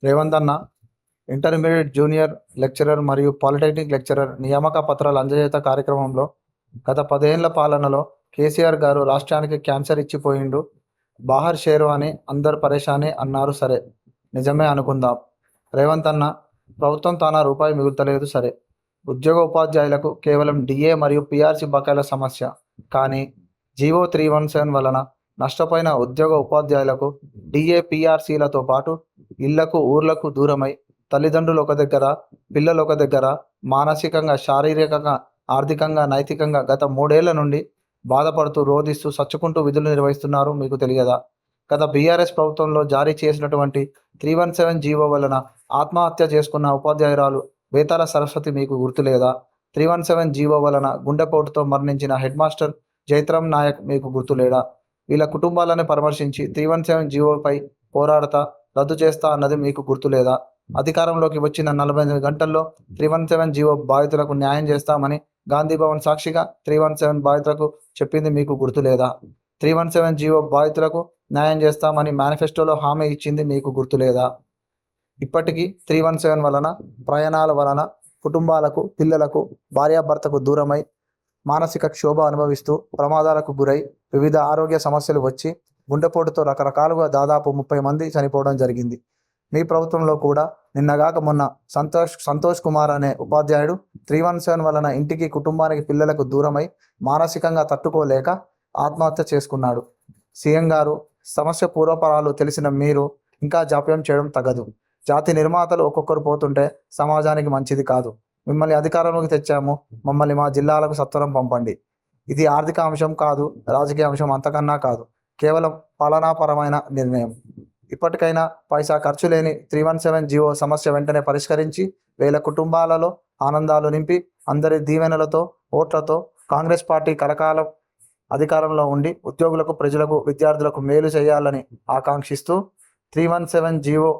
రేవంత్ అన్న intermediate junior lecturer మరియు polytechnic lecturer నియామక పత్రాల అందజేత కార్యక్రమంలో గత 10 ఏళ్ల పాలనలో కేసీఆర్ గారు రాష్ట్రానికి క్యాన్సర్ ఇచ్చిపోయిండు. బాహర్ షేరు అని అందరు పరేషానే అన్నారు. సరే, నిజమే అనుకుందాం. రేవంత్ అన్న ప్రభుత్వం తానా రూపాయి మిగులుతలేదు. సరే, ఉద్యోగ ఉపాధ్యాయులకు కేవలం డిఏ మరియు పిఆర్సీ బకాయిల సమస్య. కానీ జీవో 317 వలన నష్టపోయిన ఉద్యోగ ఉపాధ్యాయులకు డిఏ పిఆర్సీలతో పాటు ఇళ్లకు ఊర్లకు దూరమై తల్లిదండ్రులు ఒక దగ్గర, పిల్లలు ఒక దగ్గర, మానసికంగా, శారీరకంగా, ఆర్థికంగా, నైతికంగా గత 3 ఏళ్ల నుండి బాధపడుతూ, రోధిస్తూ, సచ్చుకుంటూ విధులు నిర్వహిస్తున్నారు. మీకు తెలియదా? గత బీఆర్ఎస్ ప్రభుత్వంలో జారీ చేసినటువంటి 317 జీవో వలన ఆత్మహత్య చేసుకున్న ఉపాధ్యాయురాలు బేతాల సరస్వతి మీకు గుర్తులేదా? 317 జీవో వలన గుండెపోటుతో మరణించిన హెడ్ మాస్టర్ జైత్రం నాయక్ మీకు గుర్తులేడా? వీళ్ళ కుటుంబాలను పరామర్శించి 317 జీవోపై పోరాడతా, రద్దు చేస్తా అన్నది మీకు గుర్తులేదా? అధికారంలోకి వచ్చిన 48 గంటల్లో 317 జీవో బాధితులకు న్యాయం చేస్తామని గాంధీభవన్ సాక్షిగా 317 బాధితులకు చెప్పింది మీకు గుర్తులేదా? 317 జీవో బాధితులకు న్యాయం చేస్తామని మేనిఫెస్టోలో హామీ ఇచ్చింది మీకు గుర్తులేదా? ఇప్పటికీ 317 వలన, ప్రయాణాల వలన కుటుంబాలకు, పిల్లలకు, భార్యాభర్తకు దూరమై మానసిక క్షోభ అనుభవిస్తూ ప్రమాదాలకు గురై వివిధ ఆరోగ్య సమస్యలు వచ్చి గుండెపోటుతో రకరకాలుగా దాదాపు 30 మంది చనిపోవడం జరిగింది. మీ ప్రభుత్వంలో కూడా నిన్నగాక మొన్న సంతోష్ కుమార్ అనే ఉపాధ్యాయుడు 317 వలన ఇంటికి, కుటుంబానికి, పిల్లలకు దూరమై మానసికంగా తట్టుకోలేక ఆత్మహత్య చేసుకున్నాడు. సీఎం గారు, సమస్య పూర్వపరాలు తెలిసిన మీరు ఇంకా జాప్యం చేయడం తగదు. జాతి నిర్మాతలు ఒక్కొక్కరు పోతుంటే సమాజానికి మంచిది కాదు. మిమ్మల్ని అధికారంలోకి తెచ్చాము, మమ్మల్ని మా జిల్లాలకు సత్వరం పంపండి. ఇది ఆర్థిక అంశం కాదు, రాజకీయ అంశం అంతకన్నా కాదు, కేవలం పాలనాపరమైన నిర్ణయం. ఇప్పటికైనా పైసా ఖర్చు లేని 317 జీవో సమస్య వెంటనే పరిష్కరించి వేల కుటుంబాలలో ఆనందాలు నింపి అందరి దీవెనలతో, ఓట్లతో కాంగ్రెస్ పార్టీ కలకాలం అధికారంలో ఉండి ఉద్యోగులకు, ప్రజలకు, విద్యార్థులకు మేలు చేయాలని ఆకాంక్షిస్తూ 317 జీవో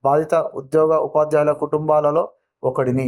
బాధిత ఉద్యోగ ఉపాధ్యాయుల కుటుంబాలలో ఒకడిని.